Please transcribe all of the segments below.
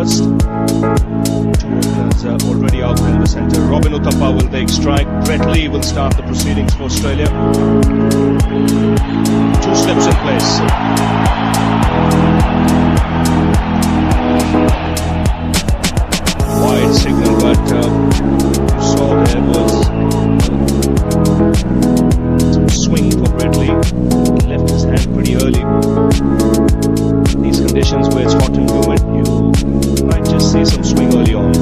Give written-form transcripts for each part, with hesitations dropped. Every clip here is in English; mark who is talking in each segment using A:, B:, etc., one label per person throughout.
A: first. Two workers already out in the centre. Robin Uthappa will take strike. Brett Lee will start the proceedings for Australia. Two slips in place. Wide signal, but you saw there was some swing for Brett Lee. He left his hand pretty early. These conditions where it's hot and humid, you might just see some swing early on.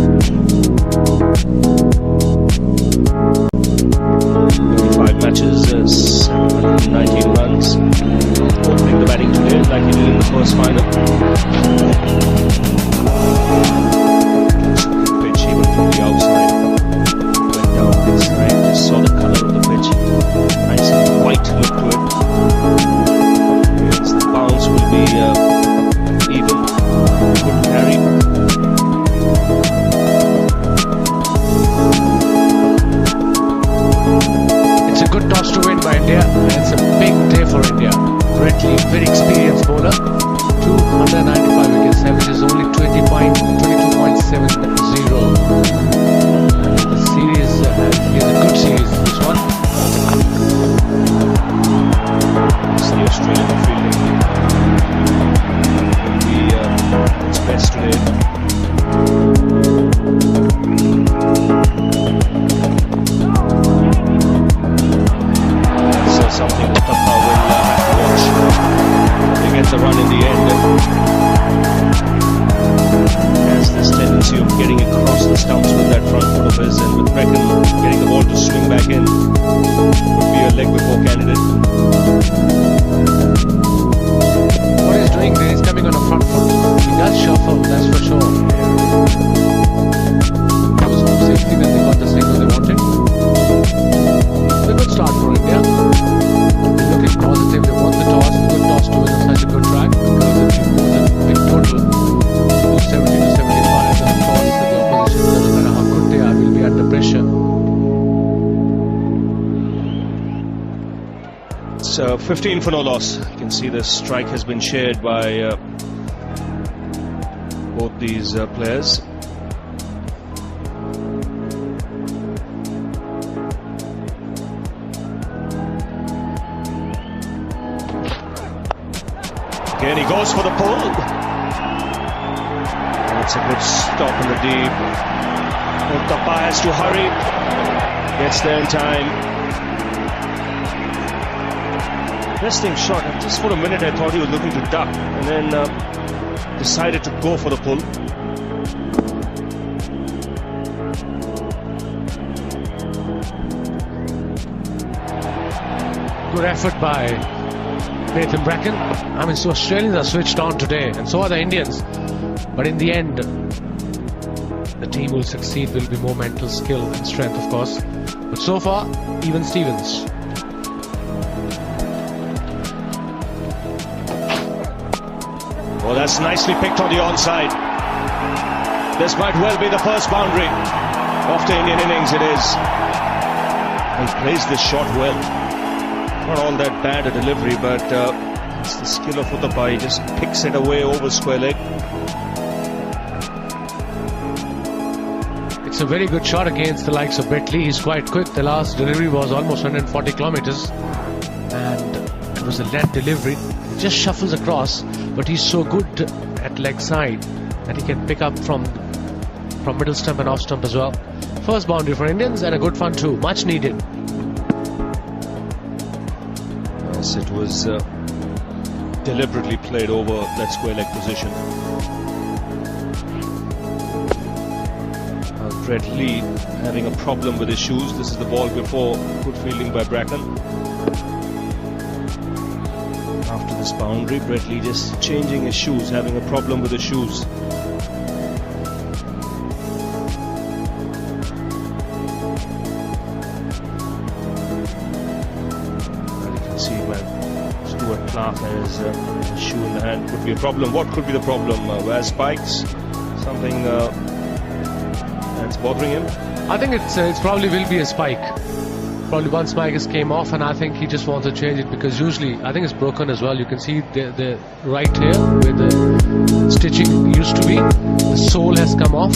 A: 25 matches, 719 runs. Opening the batting today like he did in the first final. Pitch even from the outside. Went down inside, just saw the colour of the pitch. Nice white look to it. Means the bounce will be even. Good carry.
B: It's a good toss to win by India, and it's a big day for India. Brett Lee, very experienced bowler, 295 wickets, averages only 22.70. The series, he has a good series this one.
A: It's the Australian fielding. Its best today. That's something Uthappa will have to watch. He gets a run in the end. Has this tendency of getting across the stumps with that front foot of his, and with Brecon getting the ball to swing back in, would be a leg before candidate.
B: What he's doing there is coming on a front foot. He does shuffle, that's for sure. It was home safety that they got the signal they wanted. It's a good start for India. They're looking positive, they want the toss, a good toss to win on such a good track, because if you lose a big total, 70 to 75, then of course the opposition, doesn't matter how good they are, will be under pressure.
A: It's 15 for no loss. You can see the strike has been shared by both these players. Again, he goes for the pull. That's a good stop in the deep. Uthappa has to hurry. Gets there in time. Interesting shot. Just for a minute I thought he was looking to duck, and then decided to go for the pull.
B: Good effort by Nathan Bracken. I mean, so Australians are switched on today, and so are the Indians. But in the end, the team will succeed. Will be more mental skill and strength, of course. But so far, even Stevens.
A: Oh, that's nicely picked on the onside. This might well be the first boundary of the Indian innings. It is. He plays this shot well. Not all that bad a delivery, but it's the skill of Uthappa. He just picks it away over square leg.
B: It's a very good shot against the likes of Brett Lee. He's quite quick. The last delivery was almost 140 kilometers, and it was a lead delivery. He just shuffles across, but he's so good at leg side that he can pick up from middle stump and off stump as well. First boundary for Indians, and a good fun too. Much needed.
A: Yes, it was deliberately played over that square leg position. Brett Lee having a problem with his shoes. This is the ball before. Good fielding by Bracken. After this boundary, Brett Lee just changing his shoes, having a problem with his shoes. Clark has a shoe in the hand. Could be a problem. What could be the problem? Wear spikes? Something that's bothering him?
B: I think it's probably will be a spike. Probably one spike has came off, and I think he just wants to change it, because usually I think it's broken as well. You can see the right here where the stitching used to be. The sole has come off.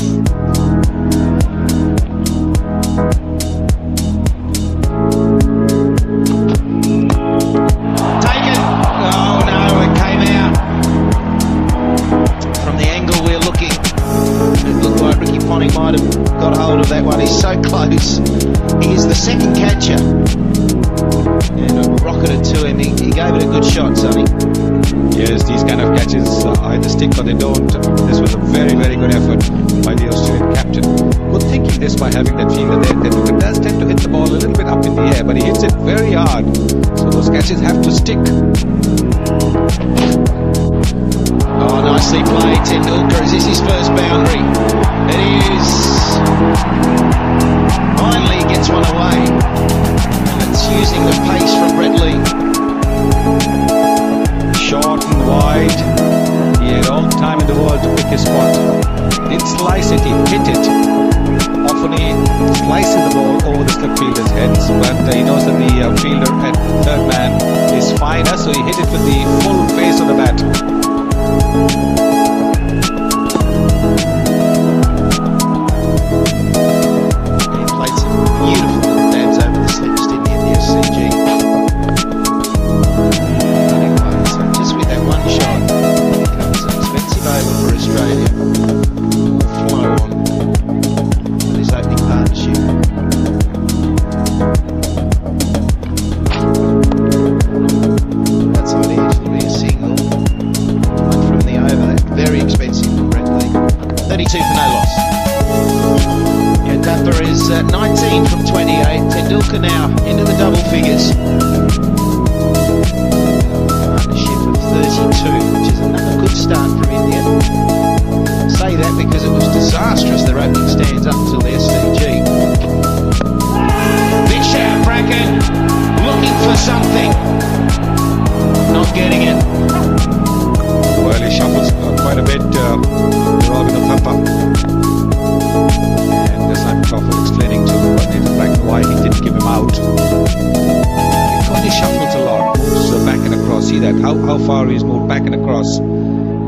C: Taken. Oh no, it came out. From the angle we're looking, it looked like Ricky Ponting might have got hold of that one. He's so close. He is the second catcher. And it rocketed to him. He gave it a good shot, Sonny.
D: Yes, these kind of catches either stick or they don't. This was a very, very good effort by the Australian captain. Good thinking this by having that fielder there. Tendulkar does tend to hit the ball a little bit up in the air, but he hits it very hard. So those catches have to stick.
C: Oh, nicely played, Tendulkar. Is this his first boundary? It is. Finally gets one away. And it's using the pace from Brett Lee.
D: Short and wide. He had all the time in the world to pick his spot. He didn't slice it, he hit it. Often he slices the ball over the slip fielder's heads, but he knows that the fielder at third man is finer, so he hit it with the full face of the bat.
C: He played some beautiful dabs over the slips, didn't he, at the SCG? Just with that one shot, comes an expensive over for Australia. Flow on with his opening partnership. Outside edge, there'll be a single. One from the over, that very expensive from Brett Lee. 32 for no loss. And Dapper is 19 from 28. Tendulkar now into the double figures. Partnership of 32, which is another good start from India. Say that because it was disastrous, their opening stands up until the SCG. Big shout, Bracken, looking for something. Not getting it.
D: Well, he shuffles quite a bit, Robin Thappa. And as I'm explaining to Nathan Bracken why he didn't give him out. Because he shuffles a lot, moves back and across. See that, how far he's moved back and across.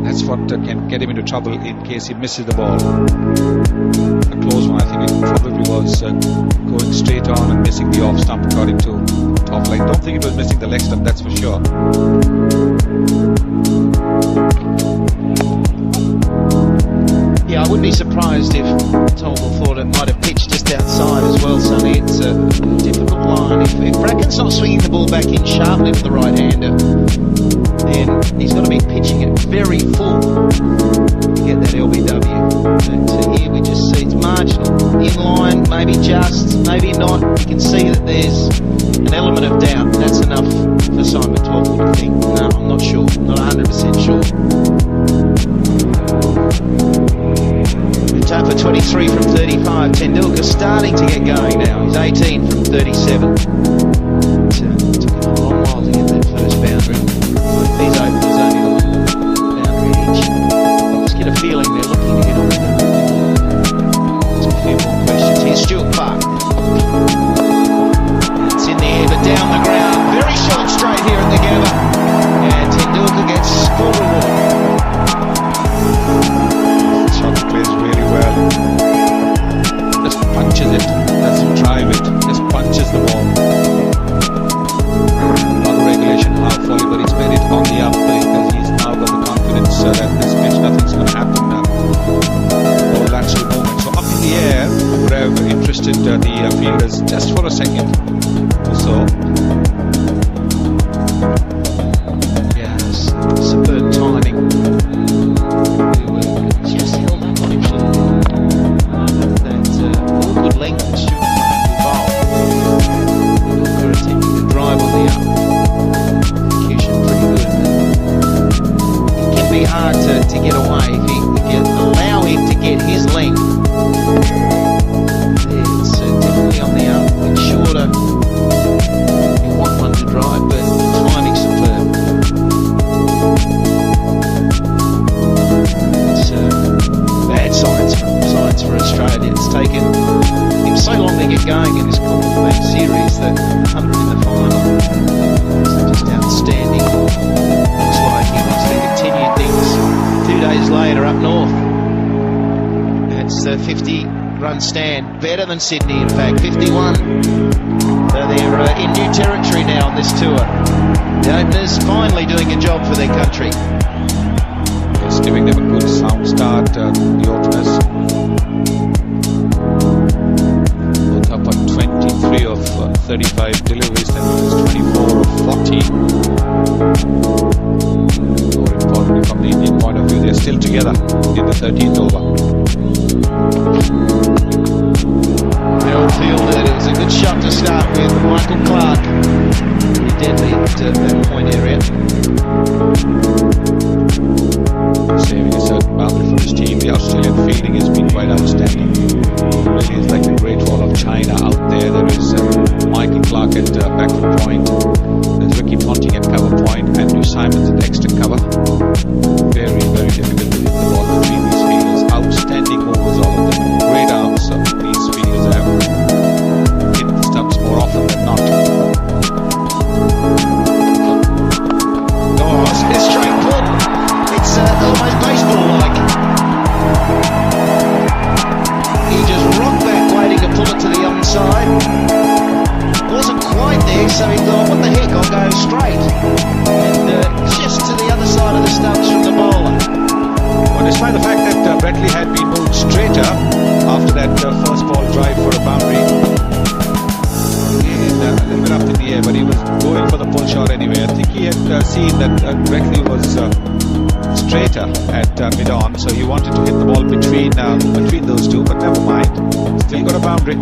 D: That's what can get him into trouble in case he misses the ball. A close one, I think it probably was going straight on and missing the off stump according to top line. Don't think it was missing the leg stump, that's for sure.
C: Yeah, I wouldn't be surprised if Tolbel thought it might have pitched just outside as well, Sonny. It's a difficult line. If Bracken's not swinging the ball back in sharply for the right-hander, then he's got to be pitching it very full to get that LBW. But here we just see it's marginal. In line, maybe just, maybe not. You can see that there's an element of doubt. That's enough for Simon Tolbel to think, no, I'm not sure, not 100% sure. Time for 23 from 35. Tendulkar starting to get going now. He's 18 from 37. It took him a long while to get that first boundary. These openers only one boundary each. I just get a feeling they're looking to get on with it. There's a few more questions. Here's Stuart Park. It's in the air, but down the ground. Very short straight here at the Gabba. And Tendulkar gets full reward.
D: Plays really well. Just punches it, doesn't drive it, just punches the ball. Not a regulation half volley, but he's made it on the up because he's now got the confidence that this pitch nothing's going to happen now. All lateral movement. So up in the air would have interested the fielders just for a second or so.
C: Yes, superb timing. Hard to get away. If you allow him to get his length, it's definitely on the up. It's shorter. You want one to drive, but timing's superb. It's bad signs for Australia. It's taken him so long to get going in this Commonwealth series that 100 in the final is just outstanding. Looks like he wants to continue things 2 days later. later up north. It's a 50-run stand, better than Sydney in fact, 51. So they're in new territory now on this tour. The openers finally doing a job for their country.
D: It's giving them a good sound start, the openers. Both up on 23 of 35 deliveries, and it is 24 of 40. More importantly, from the Indian point of view, they're still together in the 13th over.
C: The old fielded, it was a good shot to start with. Michael Clark, pretty deadly at that point area.
D: Saving a certain boundary for his team. The Australian fielding has been quite outstanding. It really is like the Great Wall of China out there. There is Michael Clark at backward point. There's Ricky Ponting at cover point. Andrew Simons at extra cover. Very, very difficult to hit the ball between these fielders. Outstanding movers, all of them. Great arms these fielders have. Hit the stumps more often than not.
C: Oh, it's a straight pull. It's almost baseball-like. He just rocked back, waiting to pull it to the onside. Wasn't quite there, so he thought, what the heck, I'll go straight. And just to the other side of the stumps from the bowler.
D: Well, despite the fact that Bradley had been moved straighter after that first ball drive for a boundary, and a little bit up in the air, but he was going for the pull shot anyway. I think he had seen that Bradley was straighter at mid-on, so he wanted to hit the ball between those two, but never mind. Still got a boundary.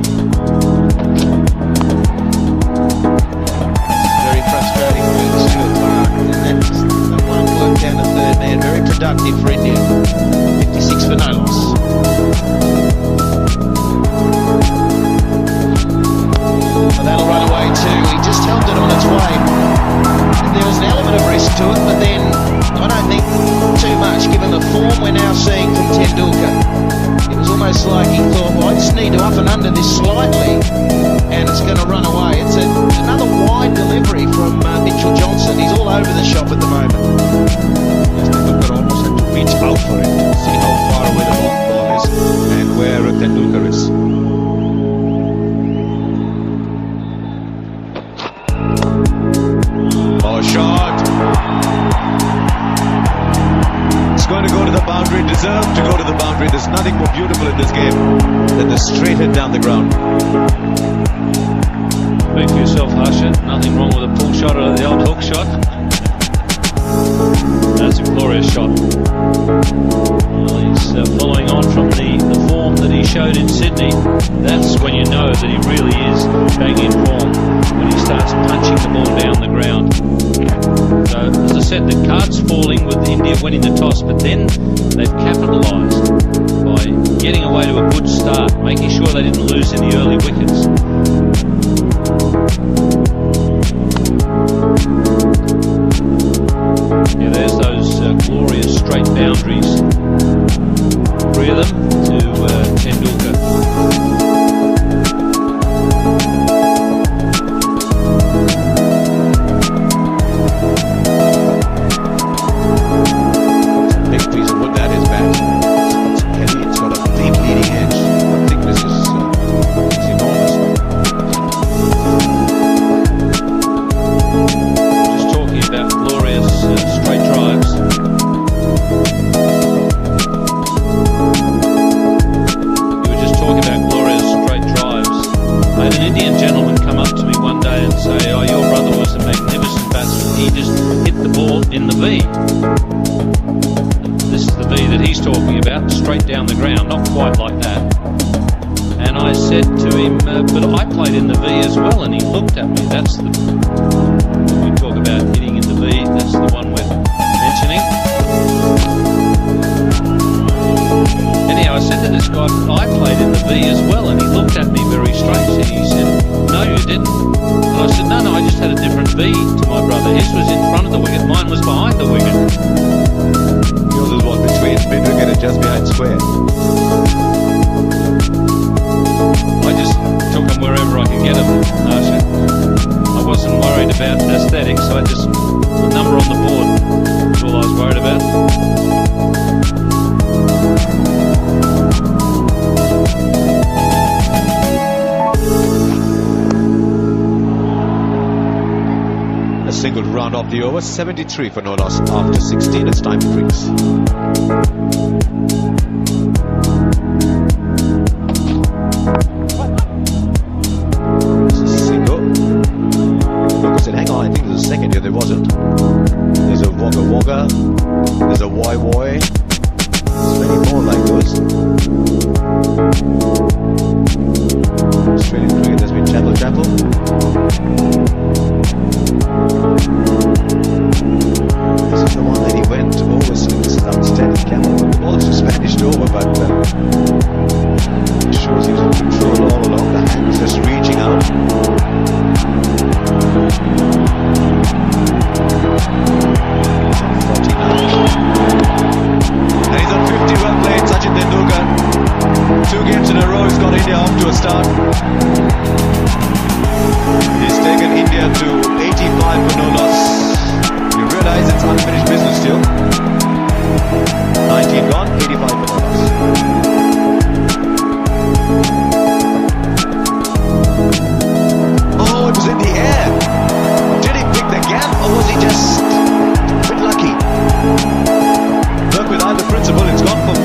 C: Very frustrating move, Stuart Clark, and that's the one worked down the third man. Very productive for India. 56 for no loss. But that'll run away too. He just helped it on its way. And there was an element of risk to it, but then I don't think too much given the form we're now seeing from Tendulkar. It was almost like he thought, well, I just need to up and under this slightly and it's going to run away. It's another wide delivery from Mitchell Johnson. He's all over the shop at the moment.
D: Tendulkar almost had to reach out for it to see how far away the ball is and where Tendulkar is.
A: Going to go to the boundary, deserved to go to the boundary. There's nothing more beautiful in this game than the straight hit down the ground.
E: Speak for yourself, Harsha. Nothing wrong with a pull shot or the old hook shot. That's a glorious shot. Well, he's following on from the form that he showed in Sydney. That's when you know that he really is bang in form, when he starts punching the ball down the ground. So, as I said, the card's falling with India winning the toss, but then they've capitalised by getting away to a good start, making sure they didn't lose in the early wickets. Yeah, there's those glorious straight boundaries. 3 of them to Tendulkar. In the V. This is the V that he's talking about, straight down the ground, not quite like that. And I said to him, but I played in the V as well, and he looked at me. That's the, when we talk about hitting in the V, that's the one we're mentioning. Anyhow, I said to this guy, I played in the V as well, and he looked at me very strangely. He said, no, you didn't. And I said, no, I just had a different V to my brother. His was in front of the wicket, mine was behind the wicket.
A: Yours is what, between mid-wicket and just behind square?
E: I just took them wherever I could get them, Harsha. I wasn't worried about aesthetics, I just, the number on the board, that's all I was worried about.
D: of the over, 73 for no loss after 16. It's time for drinks. Single. Look, I said, hang on, I think there's a second here. There wasn't. There's a Wogga Wogga. There's a Woi Woi. There's many more like those. Australian cricket, there's been Chapel. This is the one that he went over, so this is outstanding camera. The ball is just vanished over, but it shows he's in control all along. The hand is just reaching out. 49. And he's on 50, well played, Sachin Tendulkar. 2 games in a row, he's got India off to a start. He's taken India to 85 for no loss. You realize it's unfinished business still. 19 gone, 85 for no loss. Oh, it was in the air. Did he pick the gap or was he just a bit lucky? Work with either principle, it's gone for 4.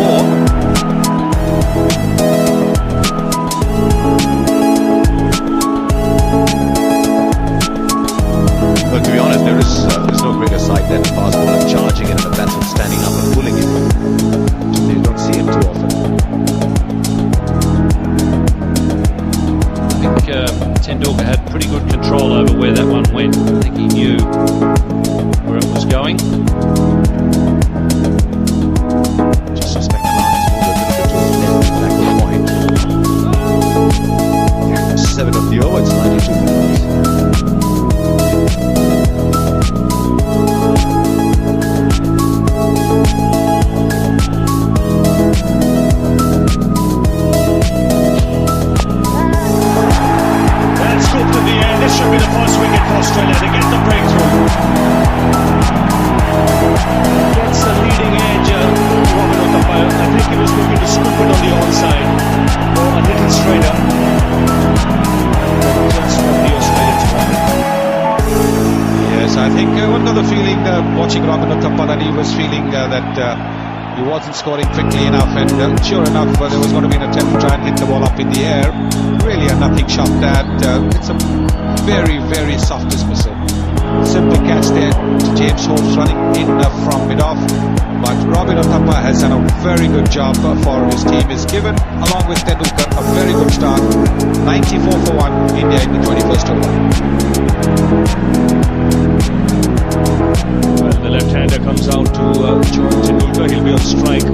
D: But to be honest, there's no greater sight than a fast bowler charging it and the batsman standing up and pulling it. You don't see him too often.
E: I think Tendulkar had pretty good control over where that one went. I think he knew where it was going.
D: Just suspect the line has moved a little bit towards left, back to the point. 7 of the over, it's 92 for
A: This should be the first wicket for Australia. They get the breakthrough. Gets the leading edge, Robin Uthappa. I think he was looking to scoop it on the onside or a little straighter. Just what the Australians wanted.
D: Yes, I think one got the feeling watching Robin Uthappa that he was feeling that he wasn't scoring quickly enough, and sure enough there was going to be an attempt to try and hit the ball up in the air. Really a nothing shot that. It's a very, very soft dismissal. Simple catch there to James Holmes running in from mid-off. But Robin Uthappa has done a very good job for his team. He's given, along with Tendulkar, a very good start. 94 for 1, India in the 21st over.
A: Well, the left-hander comes out to join Tendulkar. He'll be on strike.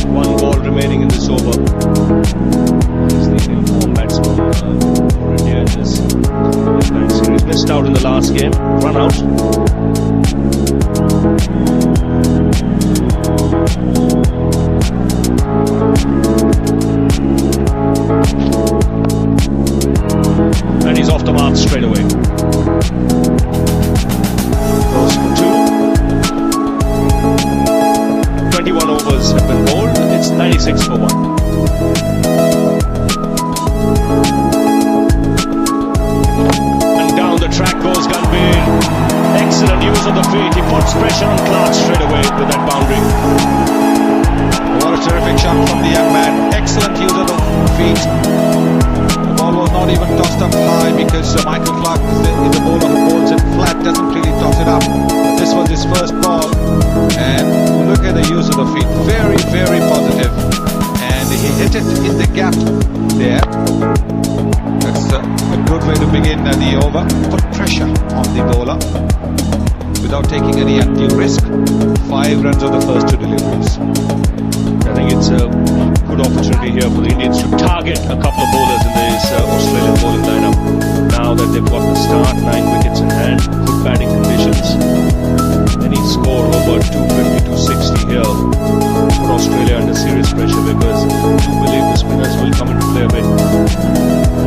A: 1 ball remaining in this over. He's the informed batsman for India in this series. Missed out in the last game. Run out. And he's off the mark straight away. Goes for 2. 21 overs have been bowled. It's 96 for 1. Track goes Gambhir. Excellent use of the feet. He puts pressure on Clark straight away with that boundary.
D: What a terrific shot from the young man. Excellent use of the feet. The ball was not even tossed up high because Michael Clark is the bowler who bowls it flat, doesn't really toss it up. But this was his first ball. And look at the use of the feet. Very, very positive. And he hit it in the gap there. That's a good way to begin the over. Put pressure on the bowler without taking any undue risk. 5 runs on the first 2 deliveries.
A: I think it's a good opportunity here for the Indians to target a couple of bowlers in this Australian bowling lineup. Now that they've got the start, 9 wickets in hand, good batting conditions. Any score over 250, 260 here put Australia under serious pressure because I do believe the spinners will come into play a bit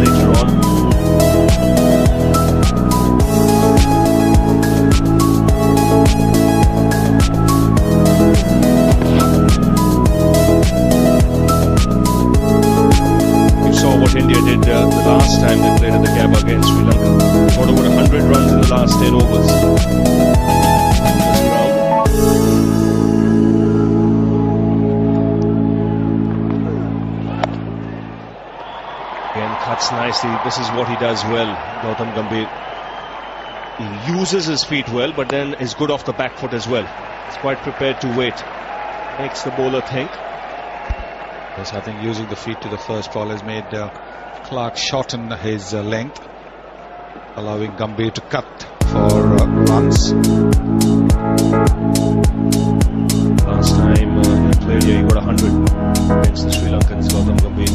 A: later on. What India did the last time they played at the Gabba against Sri Lanka. Got over 100 runs in the last 10 overs. That's nicely. This is what he does well, Gautam Gambhir. He uses his feet well, but then is good off the back foot as well. He's quite prepared to wait. Makes the bowler think.
D: Yes, I think using the feet to the first ball has made Clark shorten his length, allowing Gambhir to cut for runs.
A: Last time he played here, he got 100 against the Sri Lankans, Gautam Gambhir.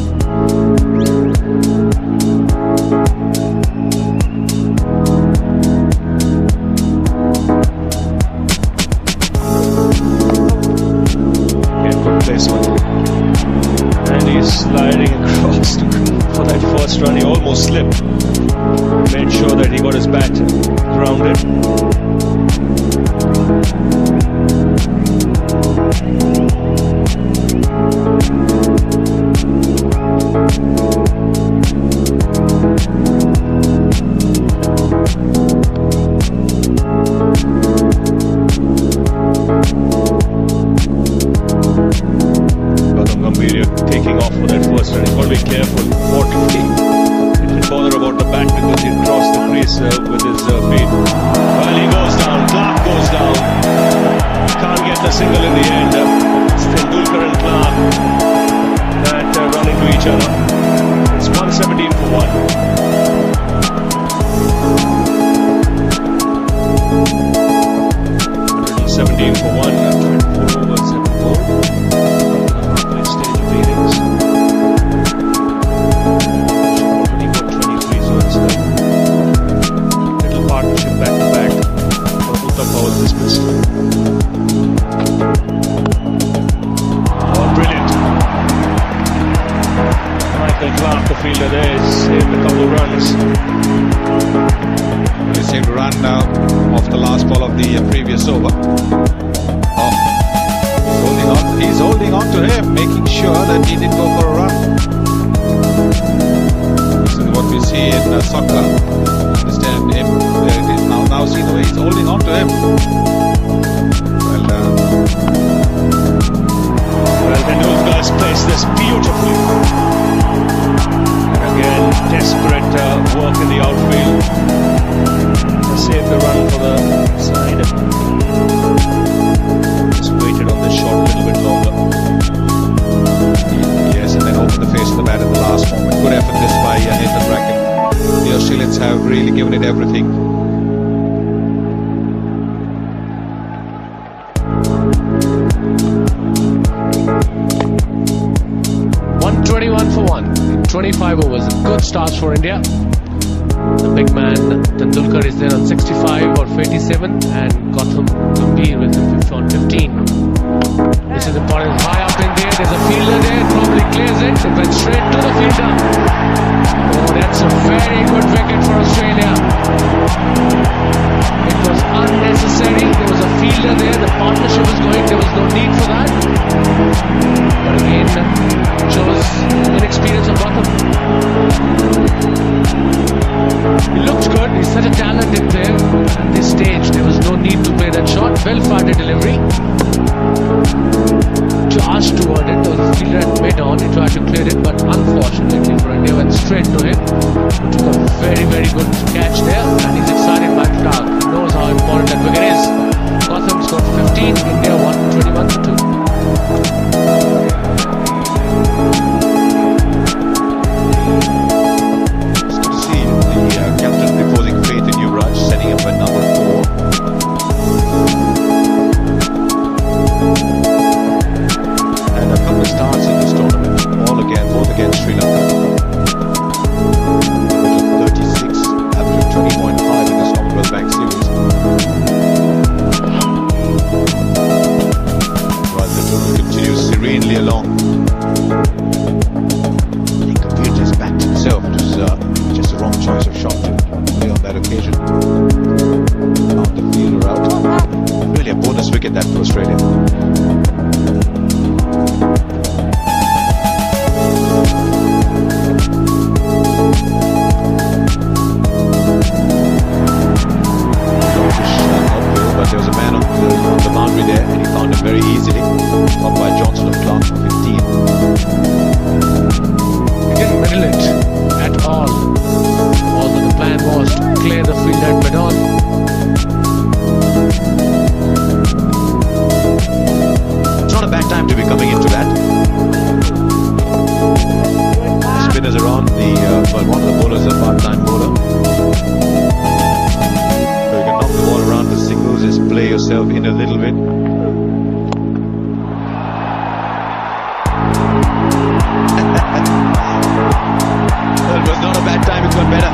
A: And he's sliding across for that first run. He almost slipped. Made sure that he got his bat grounded. Taking off for that first run. He's got to be careful. He didn't bother about the bat because he crossed the crease with his feet. Well, he goes down. Clark goes down. Can't get the single in the end. It's Tendulkar and Clark that run into each other. It's 117 for 1. 117 for 1. 24 over 7-4. Little partnership back to back. Uttapa was dismissed. Oh, brilliant. Michael Clark, the fielder there, saved a couple of runs.
D: He saved a run off the last ball of the previous over. He's holding on to him, making sure that he didn't go for a run. This is what we see in soccer. Understand him? There it is now. Now see the way he's holding on to him.
A: Well, Tendulkar's placed this beautifully. And again, desperate work in the outfield. Save the run for the side. Just waited on this shot a little bit longer.
D: Yes, and then opened the face of the bat at the last moment. Good effort this by Nathan Bracken. The Australians have really given it everything.
B: For 1. 25 overs. Good starts for India. The big man Tendulkar is there on 65 or 87 and Gautam Gambhir with him on 15. This is important. High up in there. There's a fielder there. Probably clears it. It went straight to the fielder. Oh, that's a very good wicket for Australia. It was unnecessary. There was a fielder there. The partnership was going. There was no need for that. But again, shows inexperience of Gautam. He looks good. He's such a talented player. At this stage, there was no need to play that shot. Well-fired delivery. Charged toward it. There was a fielder at mid-on. He tried to clear it, but unfortunately for India, went straight to him. He took a very, very good catch there, and he's excited by Clark. He knows how important that wicket is. Gautam scored 15. India won 21 for 2.
D: Captain reposing faith in Yuvraj, setting up at number 4. And a couple of starts in this tournament, both against Sri Lanka. Average of 36, average of 20.5 in this Commonwealth Bank Series. While the tournament continues serenely along. He confused his back to himself. It was just the wrong choice of shot to play on that occasion. Found the fielder out. Really a bonus wicket that for Australia. But there was a man on the boundary there and he found him very easily. Caught by Johnson of Clark for 15.
C: Well, it was not a bad time, it got better.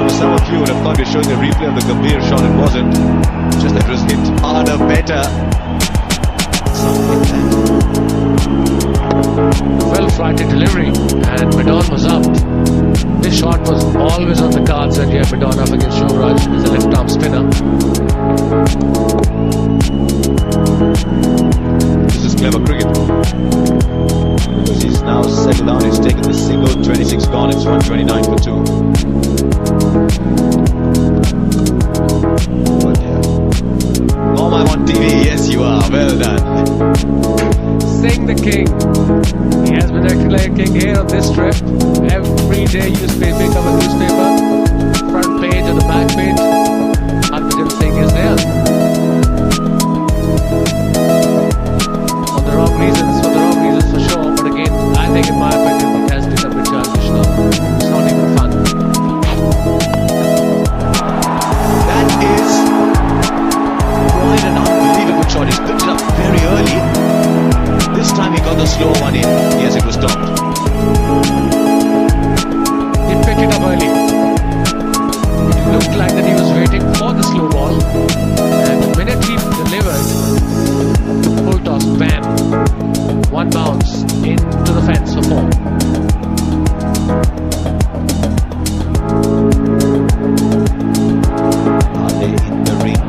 C: Some of you would have thought we were showing a replay of the Gambhir shot. It wasn't. Just that it was hit harder, better.
B: Well-flighted delivery, and Madon was up. This shot was always on the cards, and yeah, Madon up against Yuvraj as a left-arm spinner.
D: This is clever cricket. Because he's now settled down, he's taken the single, 26 gone, it's 129 for 2. But yeah.
C: Oh, I'm on TV, yes you are, well done.
B: Sing the king. He has been declared king here on this trip. Every day you pick up a newspaper, front page or the back page, Harbhajan Singh is there. For the wrong reasons for sure, but again, I think in my opinion it has become a bit childish now. It's not even fun.
C: That is quite an unbelievable shot. He's picked it up very early. This time he got the slow one in. Yes, it was stopped.
B: He picked it up early. It looked like that he was waiting for the slow ball, and the minute he delivered, full toss, bam, one bounce into the fence for 4.
C: Are they in the ring?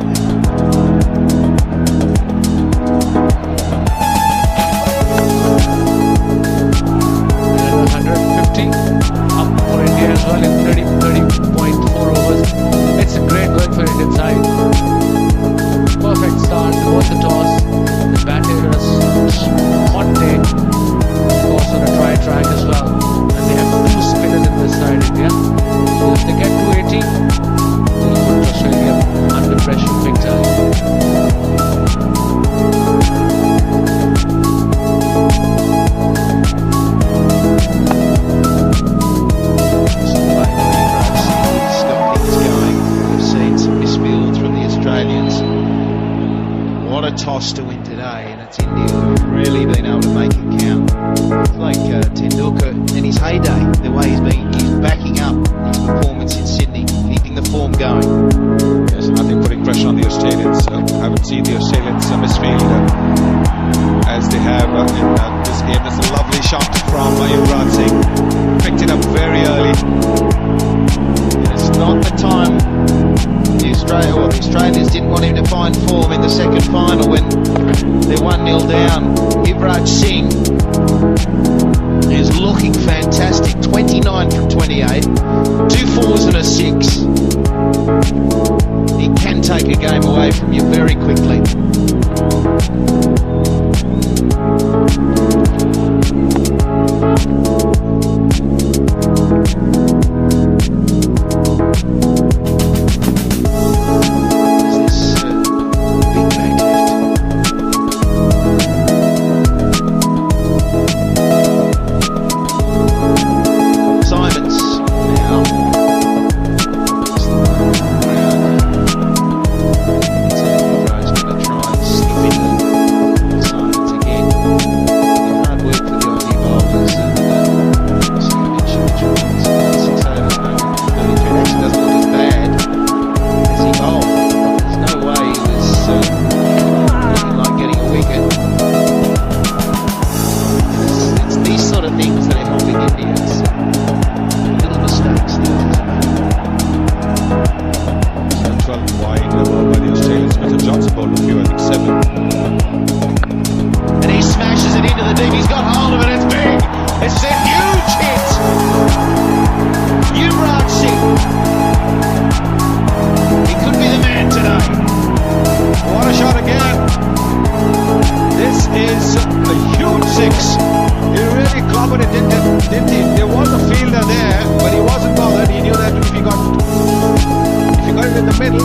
B: As well in 30.4 overs. It's a great work for Indian side. Perfect start, they won the toss, they batted us hot day, of course on a dry track as well, and they have 2 spinners in this side, India. So if they get 280, they'll put Australia under pressure big time.
C: Toss to win today, and it's India who've really been able to make it count. It's like Tendulkar in his heyday, the way he's backing up his performance in Sydney, keeping the form going.
D: Yes, and I think putting pressure on the Australians. I haven't seen the Australians misfield as they have in this game. That's a lovely shot from Yuvraj Singh. Picked it up very early.
C: It's not the time. The Australians didn't want him to find form in the second final when they're 1-0 down. Virat Singh is looking fantastic. 29 from 28, 2 4s and a 6. He can take a game away from you very quickly.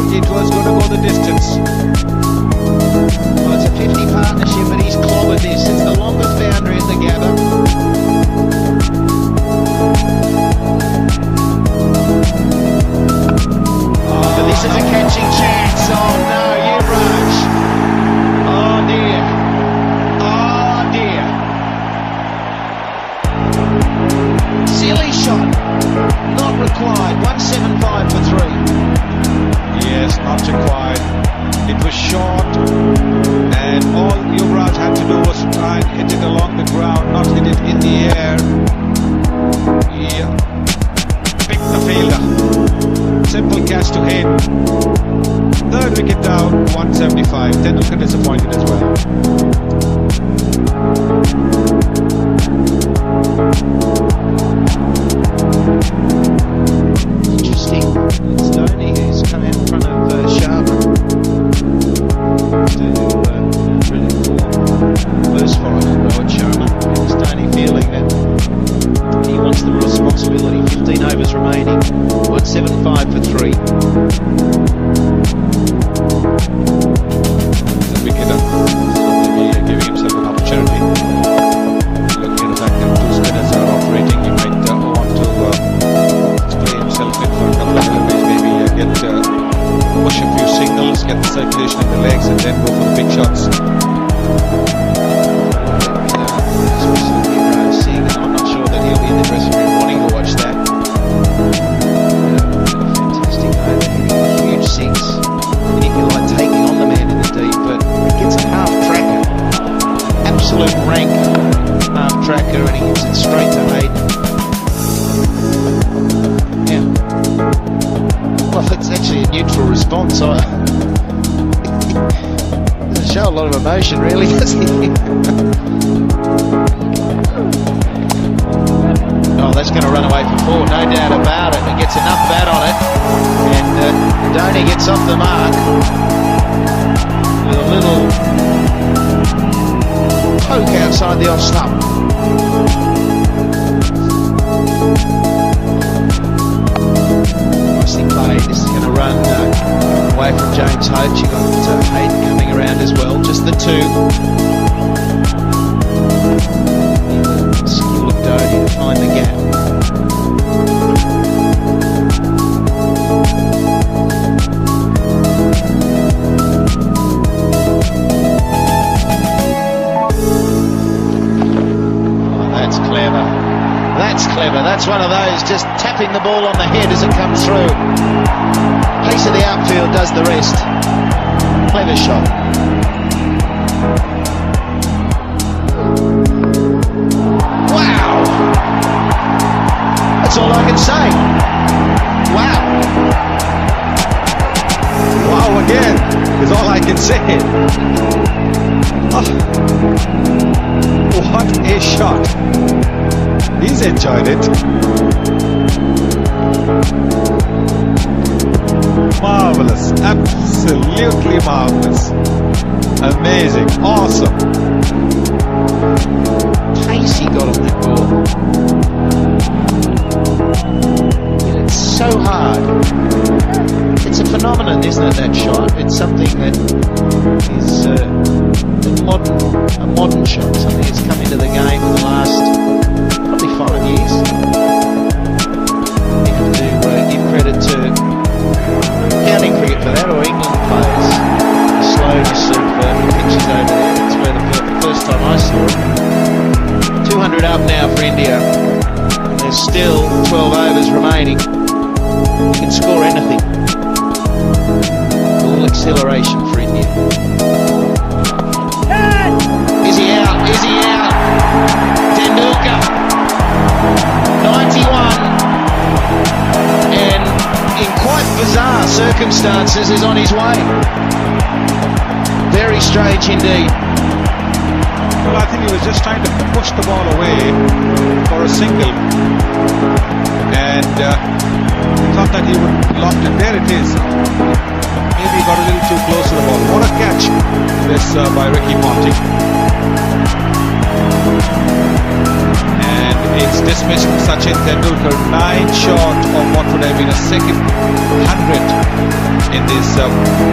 D: It was going to go the distance.
C: Well, it's a 50 partnership, and he's clobbered this. It's the longest boundary in the gather. But this is a catching chance. Oh no,
D: 65. Tendulkar disappointed as well.
C: Interesting. It's Dhoni who's come out in front of Sharma to really cool first fight on Rohit Sharma. It's Dhoni feeling that he wants the responsibility. 15 overs remaining. 175 for 3.
D: The wicketer, so maybe giving himself an opportunity. Looking at the fact that 2 spinners are operating, he might want to play himself in for a couple of deliveries, maybe push a few singles, get the circulation in the legs, and then go for the big shots.
C: I'm not sure that he'll be in the dressing room wanting to watch that. Fantastic over, hitting a huge 6. And if you like taking on the man in the deep, but it gets a half tracker, absolute rank half tracker, and he hits it straight to Hayden. Yeah. Well, it's actually a neutral response. Doesn't show a lot of emotion, really, does he? Oh, that's going to run away for 4, no doubt about it. It gets enough bat on it, and Dhoni gets off the mark with a little poke outside the off stump. Nicely played. This is going to run away from James Hope. You got Hayden coming around as well. Just the 2. Skill of Dhoni to find the gap. Oh, that's clever. That's clever. That's one of those, just tapping the ball on the head as it comes through. Pace of the outfield does the rest. Clever shot. That's all I can say. Wow.
D: Wow again is all I can say. Oh, what a shot. He's enjoyed it. Marvelous. Absolutely marvelous. Amazing. Awesome.
C: Pace he got on that ball. It's so hard. It's a phenomenon, isn't it, that shot? It's something that is a modern shot, something that's come into the game in the last probably 5 years. You have to give credit to county cricket for that, or England players. Slow sort of pitches over there. That's where the first time I saw it. 200 up now for India. There's still 12 overs remaining. You can score anything. All exhilaration for India. Is he out? Is he out? Tendulkar. 91. And in quite bizarre circumstances is on his way. Very strange indeed.
D: Well, I think he was just trying to push the ball away for a single, and thought that he would loft it. There it is. Maybe he got a little too close to the ball. What a catch this by Ricky Ponting. And it's dismissed Sachin Tendulkar, 9 short of what would have been a second 100 in this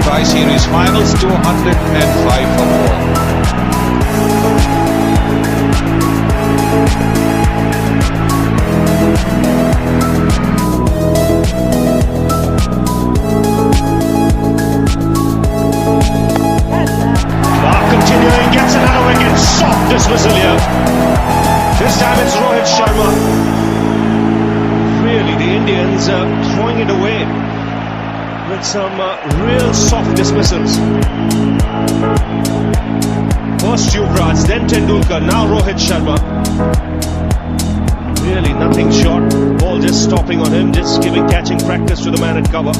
D: Tri-Series finals, 205 for more.
A: Continuing, gets another wicket, soft dismissal here. This time it's Rohit Sharma. Really, the Indians are throwing it away with some real soft dismissals. First Yuvraj, then Tendulkar, now Rohit Sharma. Really nothing short. Ball just stopping on him, just catching practice to the man at cover.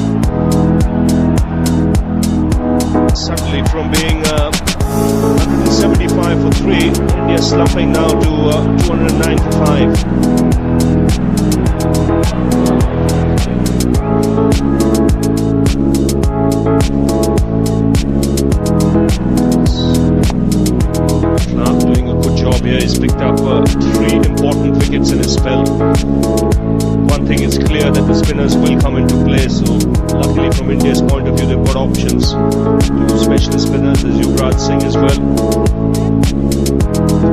A: Suddenly from being 175 for 3, India slumping now to 209 for 5. Clark doing a good job here. He's picked up 3 important wickets in his spell. One thing is clear, that the spinners will come into play, so luckily from India's point of view they've got options. 2 specialist spinners, there's Virat as well.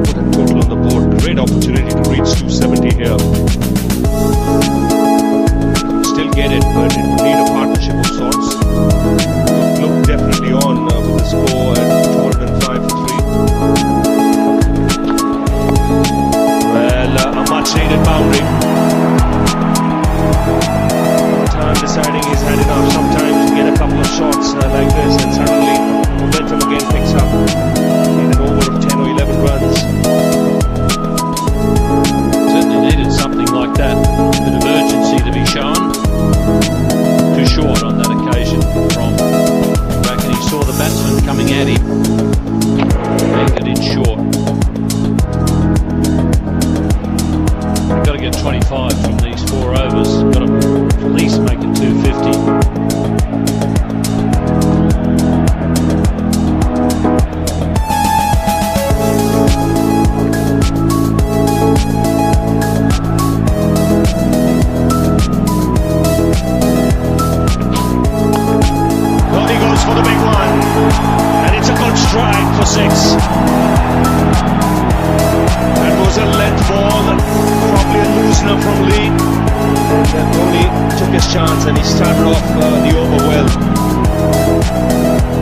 A: Put a total on the board. Great opportunity to reach 270 here. Still get it, but it would need a partnership of sorts. Look definitely on with the score at 205 for 3. Well, a much needed boundary. Time deciding he's had enough. Sometimes you get a couple of shots like this and suddenly momentum again picks up in an over of 10 or 11 runs.
E: Certainly needed something like that. A bit of urgency to be shown. Too short on that occasion from back, and he saw the batsman coming at him. Anchored in short. You've got to get 25 from these 4 overs. Got to at least make it 250.
A: Dhoni goes for the big one, and it's a good strike for 6. That was a length ball, probably a loosener from Lee. And Dhoni took his chance and he started off the over well.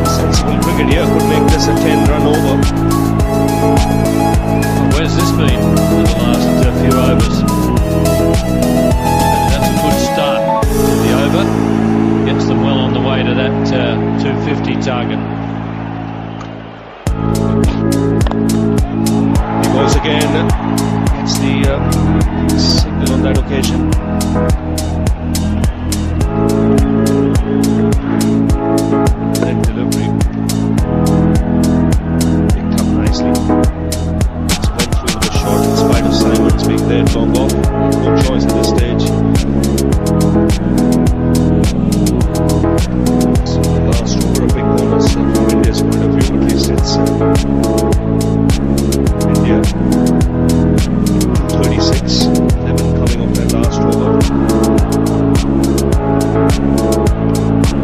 A: Sensible cricket here could make this a 10-run over.
E: Where's this been in the last few overs? That's a good start to the over. Gets them well on the way to that 250 target.
A: He goes again. Gets the signal on that occasion. That delivery picked up nicely. Just went through with a shot in spite of Simons being there long off. No choice at this stage. So the last over a big bonus from India's point of view, at least it's India 236, 11 coming off that last over.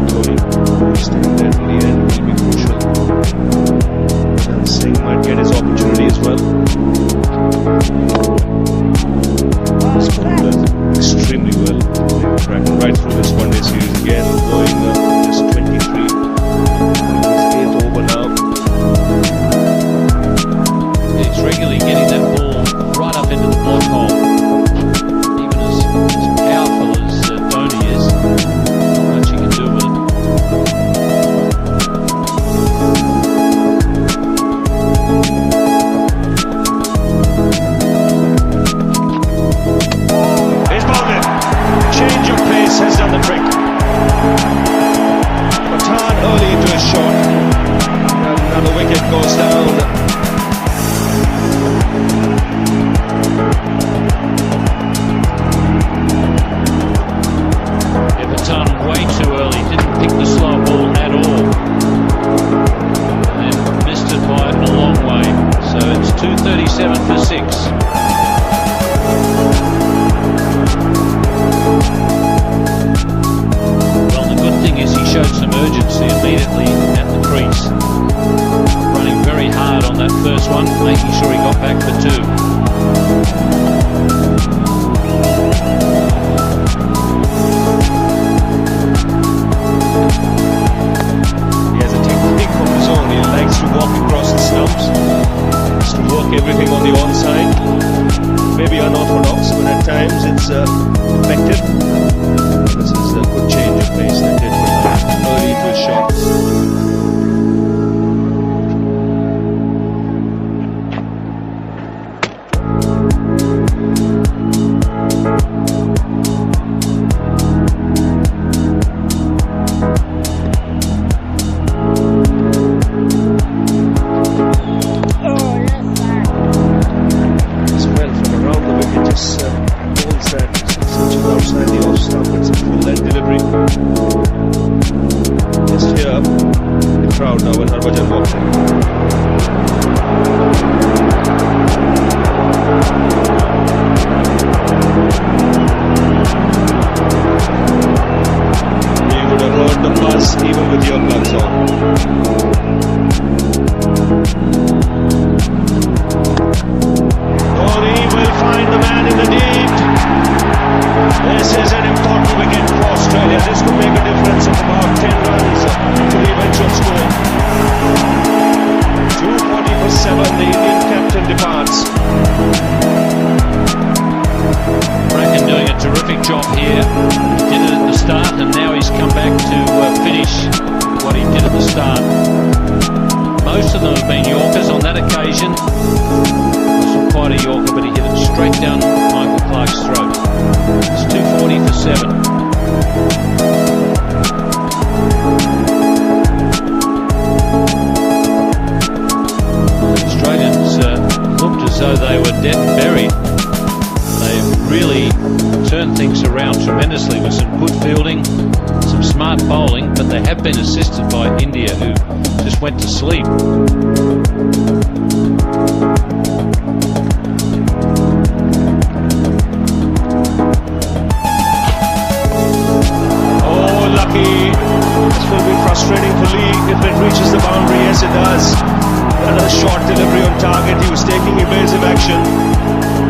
A: Dhoni staying there till the end will be crucial. And Singh might get his opportunity as well. Scored extremely well. Cracking right through this one-day series again, going just 23. His 8th over now.
E: He's regularly getting that ball right up into the block hole. Even as powerful as Dhoni is, not much he can do with it.
A: He's bowled it. Change of pace has done the trick. Patan early into his shot. And another wicket goes down.
E: Patan way too early, didn't pick the slow ball at all. And missed it by a long way. So it's 237 for 6. Well, the good thing is he showed some urgency immediately at the crease. Running very hard on that first one, making sure he got back for 2.
A: He has a technique of his own. He likes to walk across the stumps. Likes to work everything on the onside. Maybe unorthodox, but at times it's effective. This is a good change of pace that did early into his shots.
D: crowd now when Harbhajan walks in. You would have heard the buzz even with your gloves on.
A: Dhoni will find the man in the deep. This is an important wicket for Australia. This could make a difference of about 10 runs to the eventual score. 240 for 7, the Indian captain departs.
E: Bracken doing a terrific job here. He did it at the start and now he's come back to finish what he did at the start. Most of them have been Yorkers on that occasion. Wasn't quite a Yorker, but he hit it straight down Michael Clarke's throat. It's 240 for 7. Australians looked as though they were dead and buried. They've really turned things around tremendously with some good fielding, some smart bowling, but they have been assisted by India, who just went to sleep.
A: Oh, lucky. This will be frustrating for Lee if it reaches the boundary. Yes, it does. Another short delivery on target. He was taking evasive action.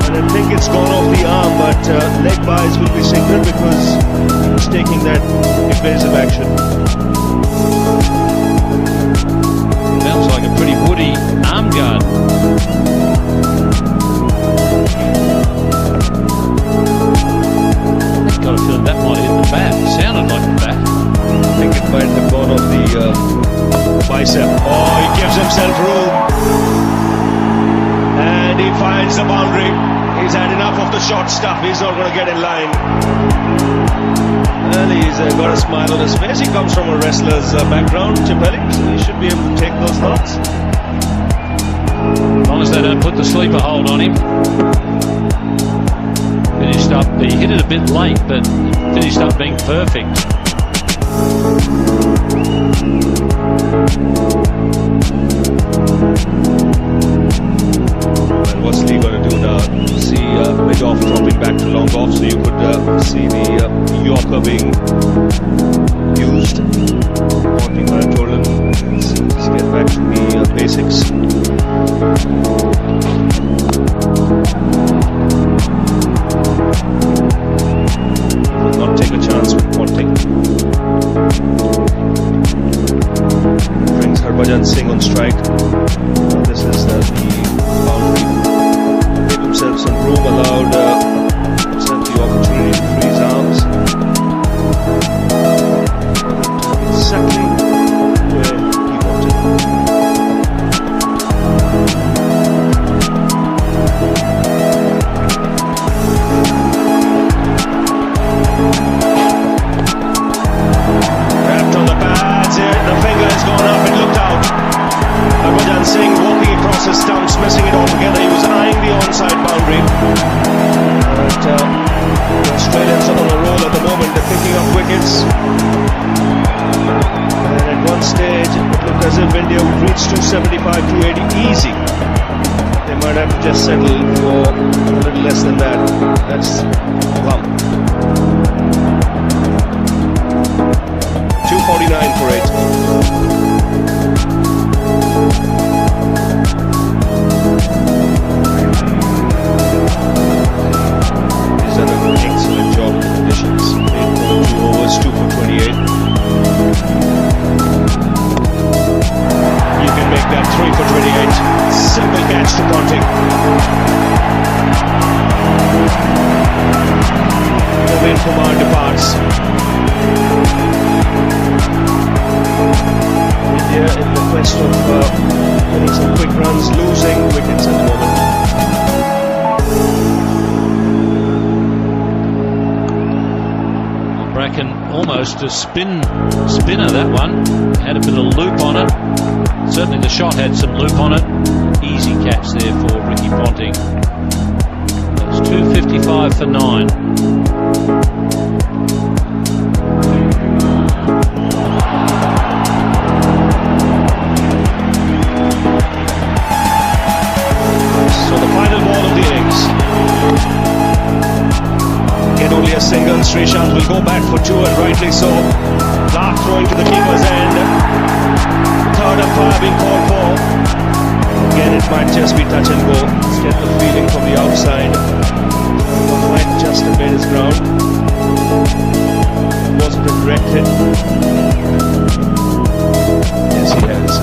A: And I think it's gone off the arm, but leg byes will be signaled because he was taking that evasive action.
E: Sounds like a pretty woody arm guard. I've got a feeling that might hit the bat. It sounded like the bat.
A: I think it might have gone off the bicep. Oh, he gives himself room. And he finds the boundary. He's had enough of the short stuff. He's not going to get in line. Well, he's got a smile on his face. He comes from a wrestler's background, Chapelli, so he should be able to take those knocks.
E: As long as they don't put the sleeper hold on him. Finished up, he hit it a bit late, but finished up being perfect.
A: Well, what's Lee going to do now? See mid-off dropping back to long off, so you could see the Yorker being used. One thing I told him is just get back to the basics. Will not take a chance with Ponting. Brings Harbhajan Singh on strike. This is the boundary. Gave himself some room, allowed himself the opportunity to free his arms. Exactly where he wanted. Wrapped on the pads here, the finger has gone up and looked out. Harbhajan Singh walking across his stumps, missing it altogether. He was eyeing the onside boundary. But the Australians are on a roll at the moment. They're picking up wickets. And at one stage, it looked as if India would reach 275, 280 easy. They might have to just settle for a little less than that. That's plump. 249 for 8. He's done an excellent job in the conditions. 8.2 overs, 2 for 28. You can make that 3 for 28. Simple catch to Ponting. Naveen Kumar departs. India in the quest of getting some quick runs, losing wickets at the moment.
E: Bracken almost a spinner, that one. Had a bit of loop on it. Certainly the shot had some loop on it. Easy catch there for Ricky Ponting. That's 255 for 9.
A: Srishant will go back for 2 and rightly so. Clark throwing to the keeper's end. Third umpire being called for. Again, it might just be touch and go. Let's get the feeling from the outside. Might just have made his ground. Wasn't a direct hit. Yes, he has.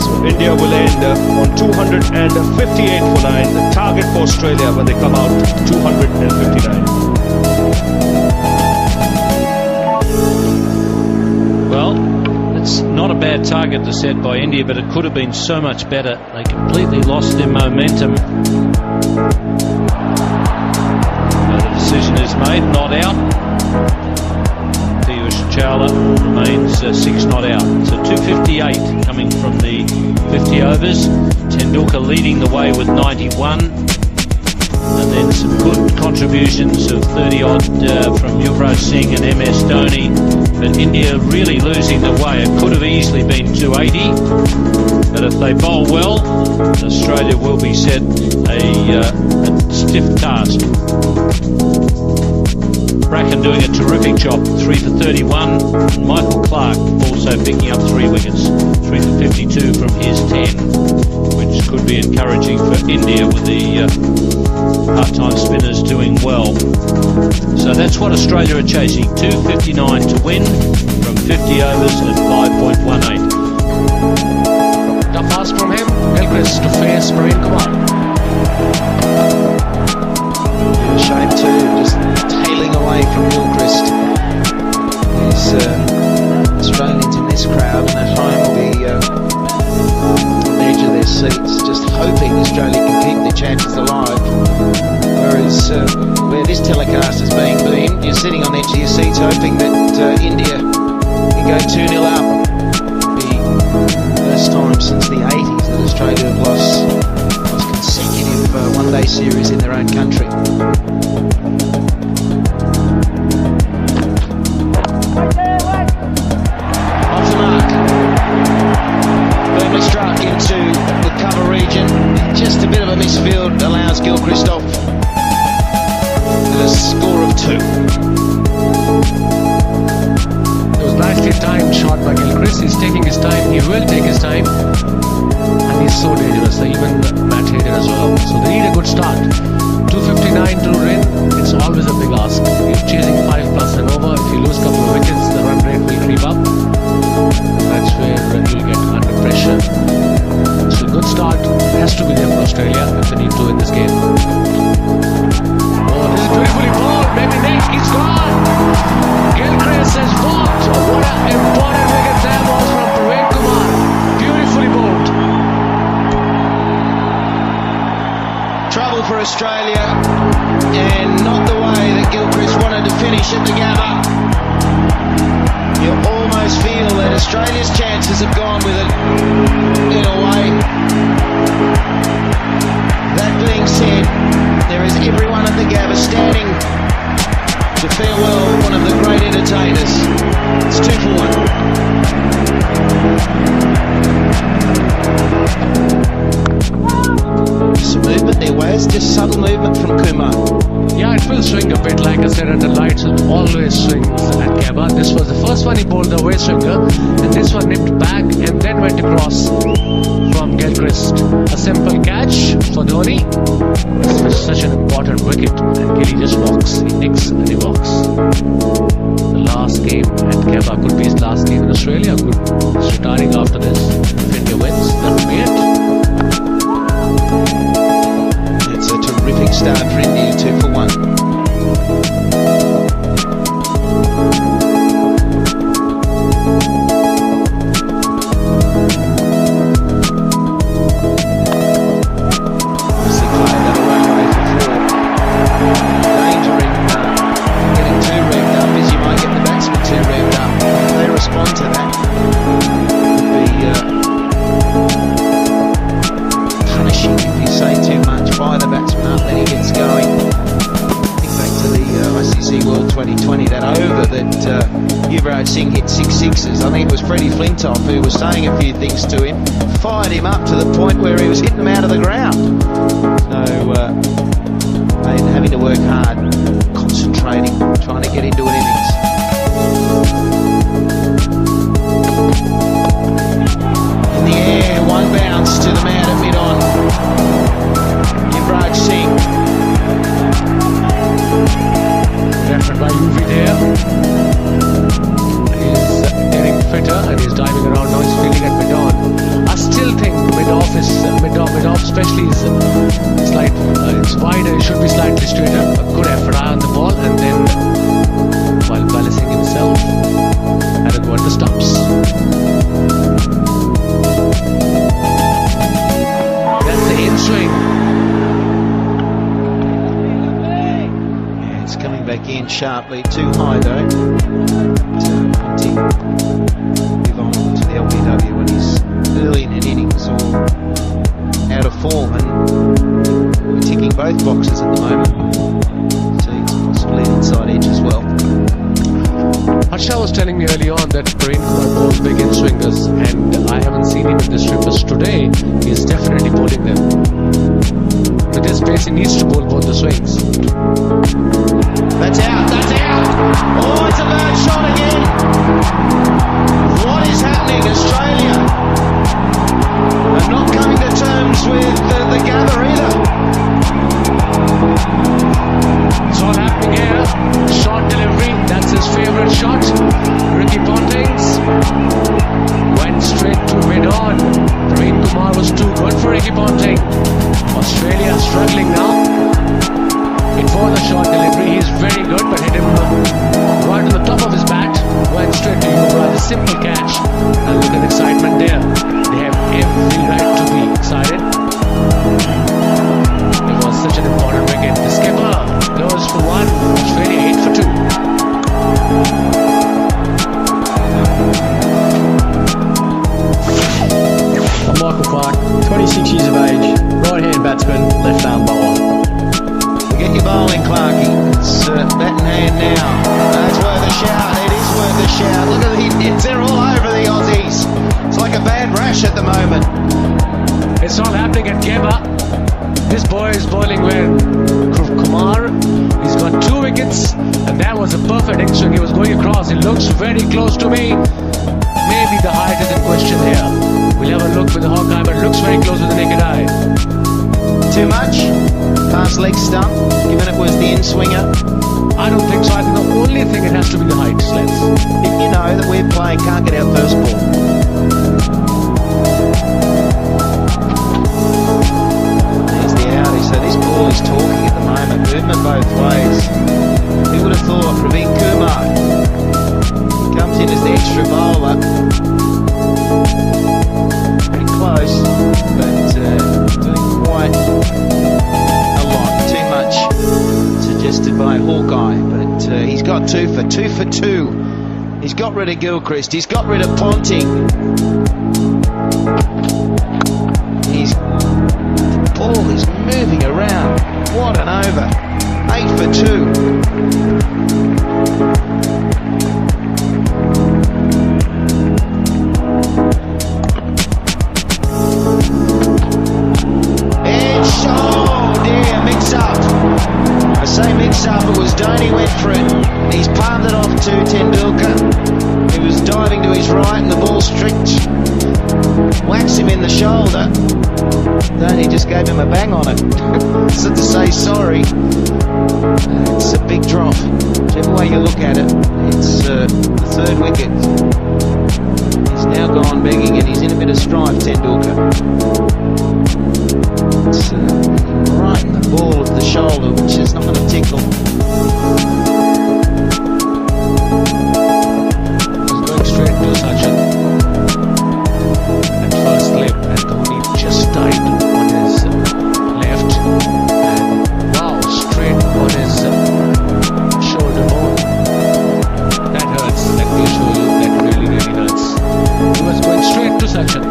A: So India will end on 258 for 9. The target for Australia when they come out 259.
E: Well, it's not a bad target to set by India, but it could have been so much better. They completely lost their momentum. So the decision is made, not out. Chawla remains 6 not out. So 258 coming from the 50 overs. Tendulkar leading the way with 91. And then some good contributions of 30 odd from Yuvraj Singh and MS Dhoni. But India really losing the way. It could have easily been 280. But if they bowl well, Australia will be set a stiff task. Bracken doing a terrific job, 3 for 31. Michael Clark also picking up 3 wickets, 3 for 52 from his 10, which could be encouraging for India with the part-time spinners doing well. So that's what Australia are chasing, 259 to win from 50 overs at 5.18.
B: The pass from him, Gilchrist to face Praveen Kumar.
C: Shame too, just tailing away from Gilchrist. These Australians in this crowd and at home will be on the edge of their seats, just hoping Australia can keep their chances alive. Whereas where this telecast is being beamed, you're sitting on the edge of your seats hoping that India can go 2-0 up. The first time since the 80s that Australia have lost consecutive one-day series in their own country. Off the mark. Bumrha struck into the cover region. Just a bit of a misfield allows Gilchrist off with a score of 2.
B: It was nicely timed shot by Gilchrist. He's taking his time. He will take his time. And he's so dangerous. Even Matt Hayden as well. So they need a good start. 259 to win. It's always a big ask. You're chasing 5+ and over. If you lose a couple of wickets, the run rate will creep up. That's where you'll get under pressure. So a good start has to be there for Australia if they need to win this game. Oh, this is beautifully bowled. Maybe Nick, he's gone. Gilchrist has walked. What an important wicket that was from Praveen Kumar. Beautifully bowled.
C: Trouble for Australia, and not the way that Gilchrist wanted to finish at the Gabba. You almost feel that Australia's chances have gone with it in a way. That being said, there is everyone at the Gabba standing to farewell one of the great entertainers. It's 2 for 1. Some movement there, Waz, just subtle movement from Kumar.
B: Yeah, it will swing a bit, like I said, and the lights will always swing at Gabba. This was the first one he bowled the away swinger, and this one nipped back and then went across from Gilchrist. A simple catch for Dhoni. This is such an important wicket, and Gilly just walks. He nicks and he walks. The last game at Gabba could be his last game in Australia. He's retiring after this. If India wins, that will be it.
C: It's a terrific start for India, 2 for 1. Yuvraj Singh hit 6 sixes. I think it was Freddie Flintoff who was saying a few things to him, fired him up to the point where he was hitting them out of the ground. So having to work hard, concentrate. concentrating, trying to get into an innings. In the air, one bounce to the man at mid-on. Virat Singh.
B: Referred by UV there. He's getting fitter and he's diving around now. He's fielding at mid-on. I still think mid-off, especially is slight. It's wider. It should be slightly straighter. A good effort eye on the ball, and then while balancing himself, had a go at the stumps. That's the in swing.
C: Yeah, it's coming back in sharply. Too high though. Punting. Move on to the LBW when he's early in an innings or out of form, and we're ticking both boxes at the moment. So he's possibly an inside edge as well.
B: Harsha was telling me early on that Praveen Kumar bowls big in swingers, and I haven't seen him in the strippers today. He's definitely bowling them. With his pace, he needs to bowl both the swings.
C: That's out, that's out! Oh, it's a bad shot again! What is happening, Australia? They're not coming to terms with the gather either.
B: It's all happening here. Short delivery, that's his favourite shot. Ricky Ponting's went straight to mid-on. Praveen Kumar was too good for Ricky Ponting. Australia struggling now. It was a short delivery. He's very good, but hit him right on the top of his bat. Went straight to Bumrha. A simple catch. And look at excitement there. They have every right to be excited. It was such an important wicket. The skipper goes for one. Australia 8 for 2.
F: Michael Clark, 26 years of age, right-hand batsman, left-arm bowler.
C: Get your bowling, Clarkie. It's bat in hand now. That's worth a shout. It is worth a shout. Look at the nets. They're all over the Aussies. It's like a bad rash at the moment.
B: It's all happening at Geba. This boy is bowling well. Kumar, he's got 2 wickets, and that was a perfect in swing. He was going across. It looks very close to me. Maybe the height is in question here. We'll have a look with the hawk eye, but it looks very close with the naked eye.
C: Too much? Past leg stump, given it was the in-swinger.
B: I don't think so. I think the only thing it has to be the height, Sleds.
C: If you know that we're playing, can't get our first ball. There's the outie. So this ball is talking at the moment. Movement both ways. Who would have thought Praveen Kumar? He comes in as the extra bowler. Pretty close, but doing quite a lot. Too much suggested by Hawkeye, but he's got 2 for 2. He's got rid of Gilchrist. He's got rid of Ponting. The ball is moving around. What an over. 8 for 2. Mix-up, it was Dhoni went for it. He's palmed it off to Tendulkar. He was diving to his right and the ball stripped. Whacks him in the shoulder. Dhoni just gave him a bang on it. So to say sorry. It's a big drop. Whichever way you look at it, it's the 3rd wicket. He's now gone begging and he's in a bit of strife, Tendulkar. It's right in the ball of the shoulder, which is not going to tickle.
B: He's going straight to Sachin. At first slip, and Dhoni just died on his left. And wow, straight on his shoulder bone. That hurts. Let me show you. That really hurts. He was going straight to Sachin.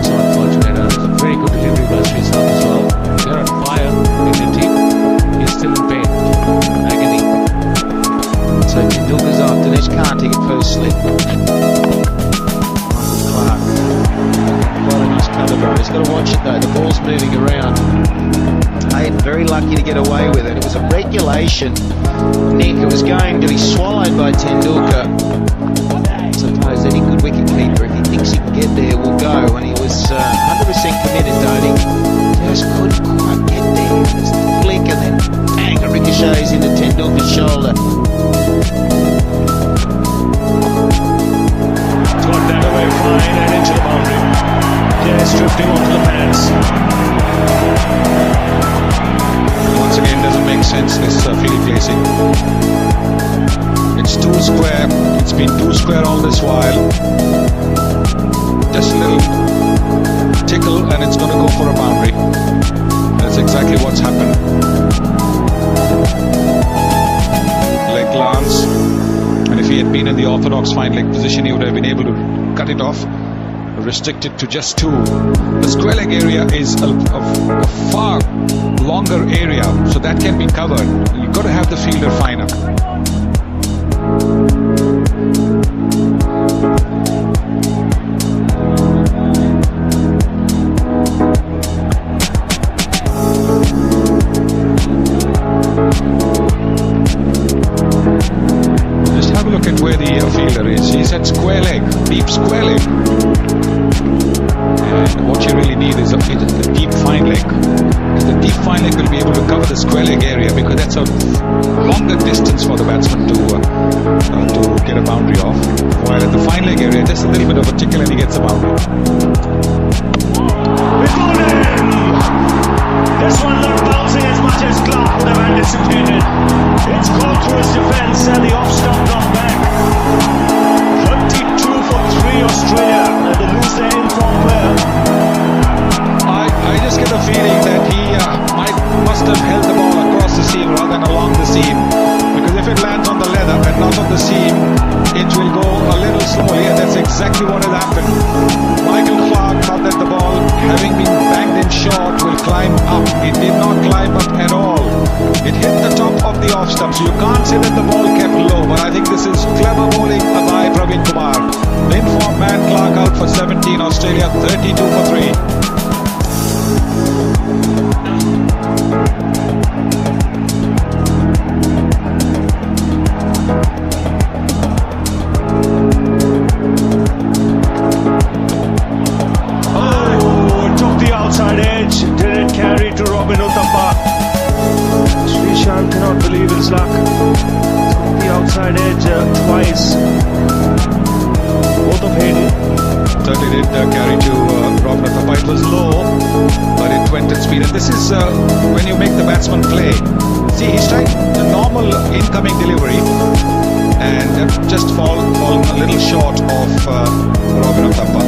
B: So unfortunate. It's a very good delivery by Sri South as well. They're on fire. Indian team. He's still in pain. Agony.
C: So Tendulkar's off. Dinesh can't take it first slip. Michael Clark. Quite a nice cover, bro. Just got to watch it though. The ball's moving around. Hayden very lucky to get away with it. It was a regulation nick. It was going to be swallowed by Tendulkar. I suppose any good wicketkeeper, if he thinks he can get there, will go. And he was 100% committed, Dhoni. Just couldn't quite get there. Just a flick and then bang, it ricochets into Tendulkar's shoulder.
A: It's got that away fine and into the boundary. Just drifting onto the pads.
D: Once again, doesn't make sense, this field placing. It's too square. It's been too square all this while. Just a little tickle and it's going to go for a boundary. That's exactly what's happened. Leg glance. And if he had been in the orthodox fine leg position, he would have been able to cut it off, restrict it to just 2. The square leg area is a far longer area, so that can be covered. You've got to have the fielder finer. Just have a look at where the fielder is. He's at square leg, deep square leg. And what you really need is a deep fine leg. The deep fine leg will be able to cover the square leg area because that's a longer distance for the batsman to get a boundary off. While at the fine leg area, just a little bit of a tickle and he gets a boundary.
A: This one not bouncing as much as Clark would have anticipated. It's gone through his defence and the off stump not back. 32 for 3 Australia, and they lose their in-form player.
D: I just get the feeling that he must have held the ball across the seam rather than along the seam, because if it lands on the leather and not on the seam, it will go a little slowly, and that's exactly what has happened. Michael Clark thought that the ball, having been banged in short, will climb up. It did not climb up at all. It hit the top of the off stump, so you can't say that the ball kept low, but I think this is clever bowling by Praveen Kumar. The in-form man Clark out for 17, Australia 32 for 3.
A: Cannot believe his luck. The outside edge twice. Both of Hayden.
D: Certainly did carry to Robin Uthappa. It was low, but it went at speed. And this is when you make the batsman play. See, he's trying the normal incoming delivery and just fallen a little short of Robin Uthappa.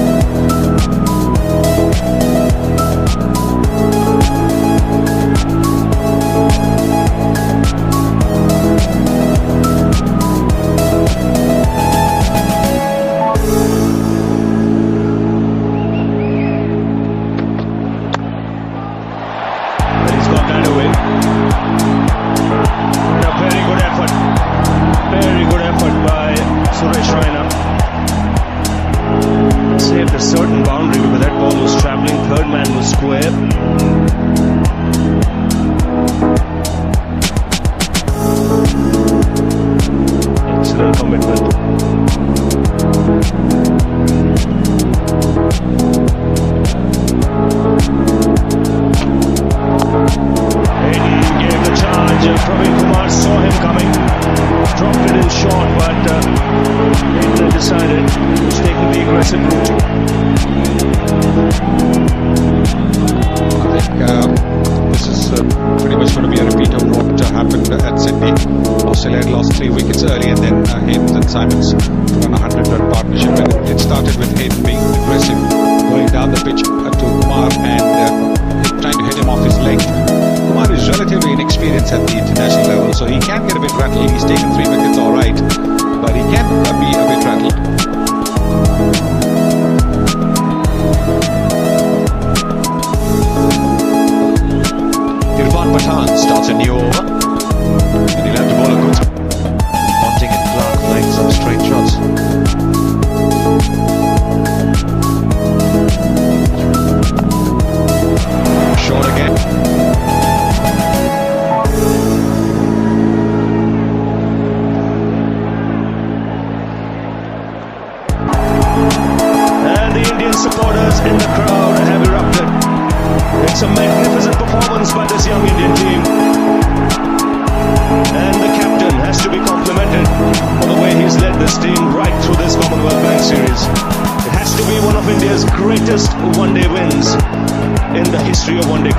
A: Saved a certain boundary because that ball was travelling, third man was square. Excellent commitment. Hayden gave the charge. Praveen Kumar saw him coming, dropped it in short, but Hayden decided to take the aggressive route.
D: I think this is pretty much going to be a repeat of what happened at Sydney. Australia had lost 3 wickets early, and then Hayden and Simons put on a 100-run partnership. And it started with Hayden being aggressive, going down the pitch to Kumar and trying to hit him off his length. Kumar is relatively inexperienced at the international level, so he can get a bit rattled. He's taken 3 wickets all right, but he can be a bit rattled.
A: Irfan Pathan starts a new over, and he'll have to bowl a good. Ponting and Clark playing some straight shots. greatest one-day wins in the history of one-day cricket.